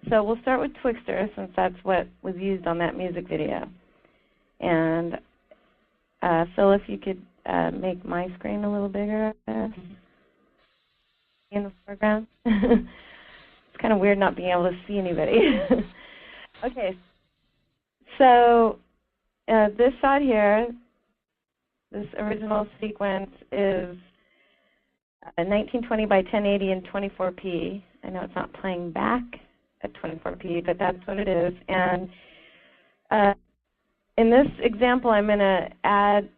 So we'll start with Twixtor, since that's what was used on that music video. And Phil, if you could make my screen a little bigger in the foreground. It's kind of weird not being able to see anybody. Okay, so this shot here, this original sequence is 1920 by 1080 in 24p. I know it's not playing back at 24p, but that's what it is. And in this example, I'm going to add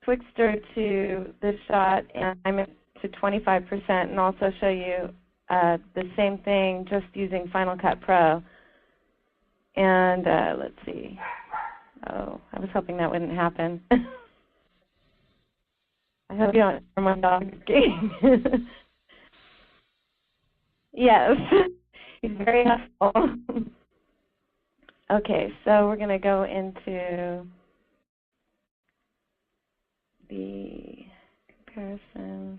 Twixtor to this shot, and I'm at to 25%, and also show you the same thing just using Final Cut Pro. And let's see. Oh, I was hoping that wouldn't happen. I hope you don't hear my dog skiing. Yes, he's very helpful. Okay, so we're going to go into the comparison.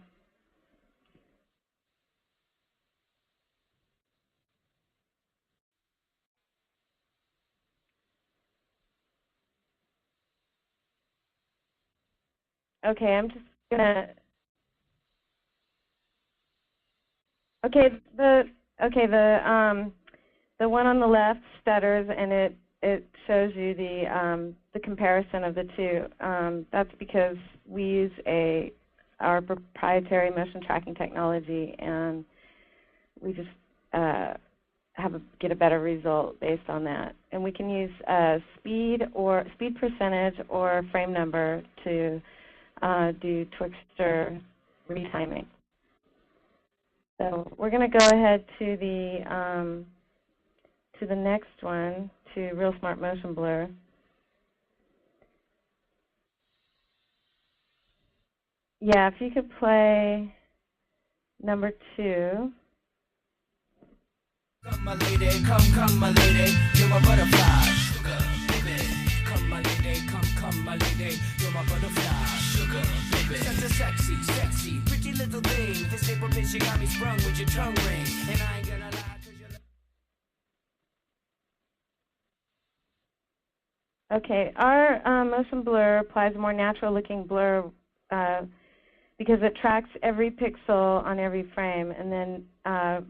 Okay, I'm just gonna. Okay, the one on the left stutters, and it shows you the comparison of the two. That's because we use our proprietary motion tracking technology, and we just get a better result based on that. And we can use speed percentage or frame number to do Twixtor retiming. So we're going to go ahead to the next one, to Real Smart Motion Blur. Yeah, if you could play number 2. Come my lady, come my lady, you're my butterfly. Sugar, baby. Come my lady, come my lady, you're my butterfly. Sugar, baby. Such a sexy, pretty little thing. This paper bitch, you got me sprung with your tongue ring. And I ain't gonna lie, 'cause you're... Okay, our motion blur applies a more natural looking blur because it tracks every pixel on every frame, and then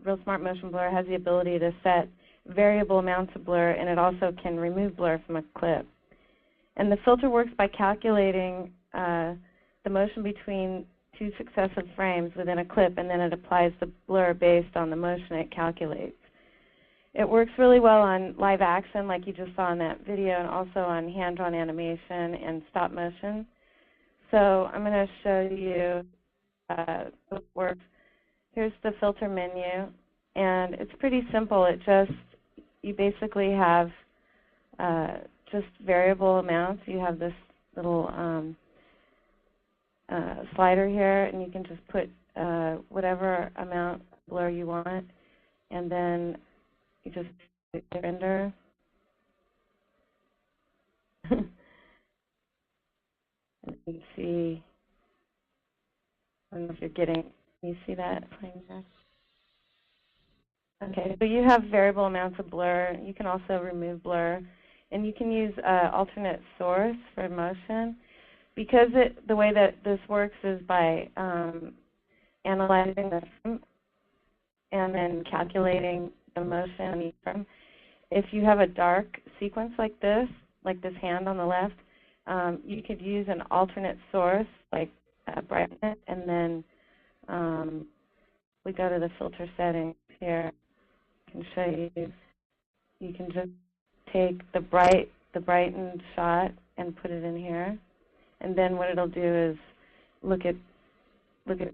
Real Smart Motion Blur has the ability to set variable amounts of blur, and it also can remove blur from a clip. And the filter works by calculating the motion between 2 successive frames within a clip, and then it applies the blur based on the motion it calculates. It works really well on live action, like you just saw in that video, and also on hand-drawn animation and stop motion. So I'm going to show you how it works. Here's the filter menu, and it's pretty simple. You basically have just variable amounts. You have this little slider here, and you can just put whatever amount of blur you want, and then you just hit render. And you can see, I don't know if can you see that playing there? Okay, so you have variable amounts of blur. You can also remove blur, and you can use alternate source for motion. Because the way that this works is by analyzing the frame and then calculating the motion on each frame. If you have a dark sequence like this hand on the left, you could use an alternate source like brightness, and then we go to the filter settings here. I can show you. You can just take the brightened shot and put it in here, and then what it'll do is look at the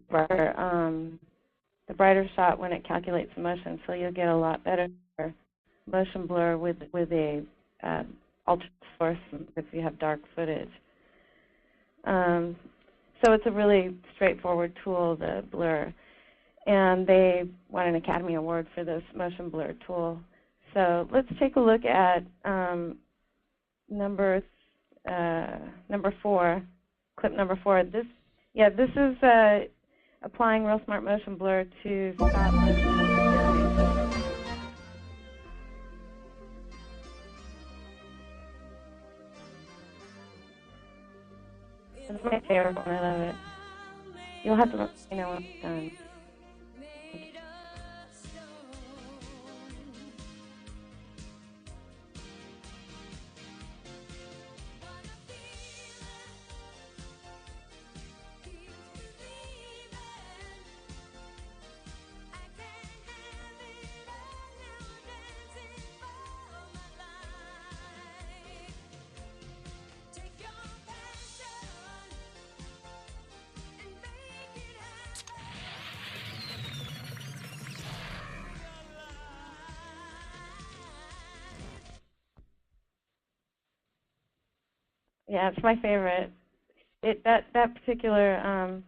brighter shot when it calculates the motion. So you'll get a lot better motion blur with a alternate source if you have dark footage. So it's a really straightforward tool, the blur. And they won an Academy Award for this motion blur tool. So let's take a look at number 4, clip number 4. This is applying Real Smart Motion Blur to stop motion animation. terrible, and I love it. You'll have to let me know when it's done. Yeah, it's my favorite. That particular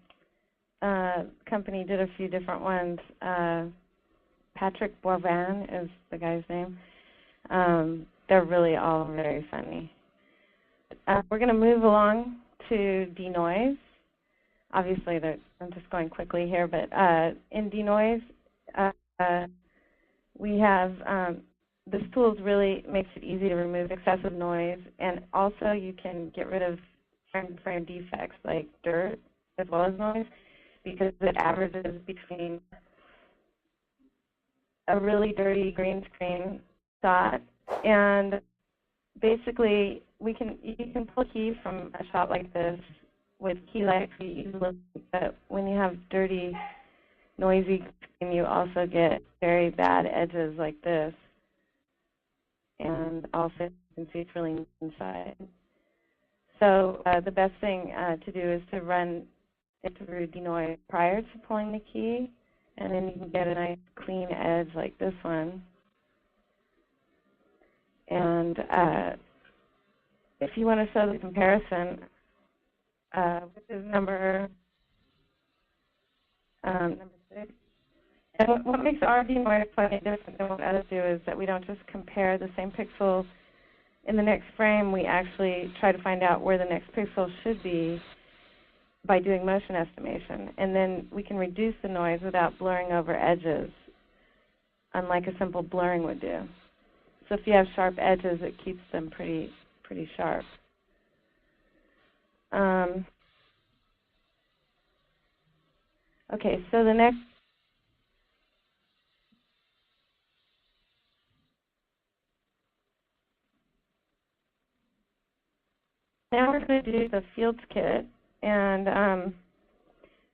company did a few different ones. Patrick Boivin is the guy's name. They're really all very funny. We're going to move along to denoise. Obviously, I'm just going quickly here, but in denoise, we have this tool really makes it easy to remove excessive noise, and also you can get rid of frame-to-frame defects like dirt as well as noise, because it averages between a really dirty green screen shot and basically you can pull a key from a shot like this with key light pretty easily, but when you have dirty, noisy screen, you also get very bad edges like this. And also you can see it's really inside. So the best thing to do is to run it through denoise prior to pulling the key, and then you can get a nice clean edge like this one. And if you want to show the comparison, which is number 6. And what makes our denoise slightly different than what others do is that we don't just compare the same pixel in the next frame. We actually try to find out where the next pixel should be by doing motion estimation. And then we can reduce the noise without blurring over edges, unlike a simple blurring would do. So if you have sharp edges, it keeps them pretty sharp. Okay, so the next now we're going to do the fields kit, and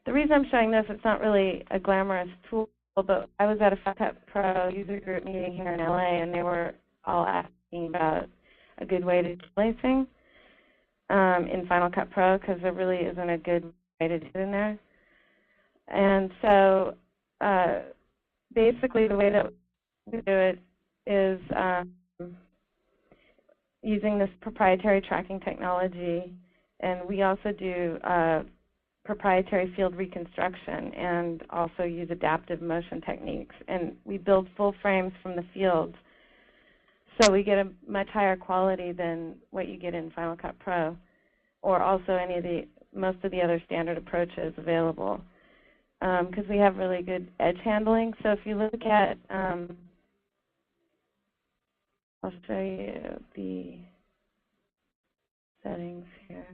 the reason I'm showing this, it's not really a glamorous tool, but I was at a Final Cut Pro user group meeting here in LA, and they were all asking about a good way to do lacing in Final Cut Pro, because there really isn't a good way to do it in there. And so basically the way that we do it is using this proprietary tracking technology, and we also do proprietary field reconstruction and also use adaptive motion techniques. And we build full frames from the field, so we get a much higher quality than what you get in Final Cut Pro, or also most of the other standard approaches available, because we have really good edge handling. So if you look at, I'll show you the settings here.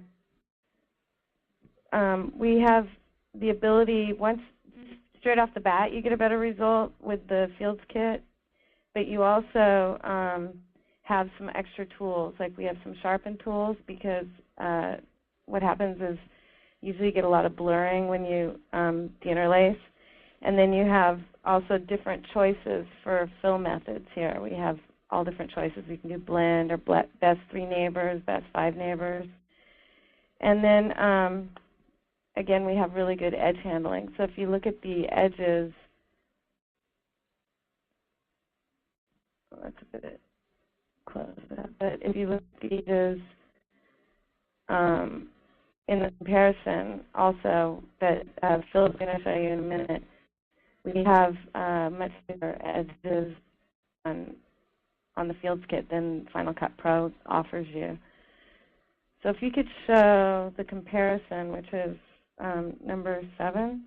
We have the ability, once straight off the bat, you get a better result with the fields kit, but you also have some extra tools. Like we have some sharpen tools, because what happens is usually you get a lot of blurring when you deinterlace, and then you have also different choices for fill methods here. We have all different choices. We can do blend or best 3 neighbors, best 5 neighbors. And then, again, we have really good edge handling. So if you look at the edges, let's a bit close that. But if you look at the edges in the comparison also that Phil's going to show you in a minute, we have much bigger edges on the fields kit than Final Cut Pro offers you. So if you could show the comparison, which is number 7.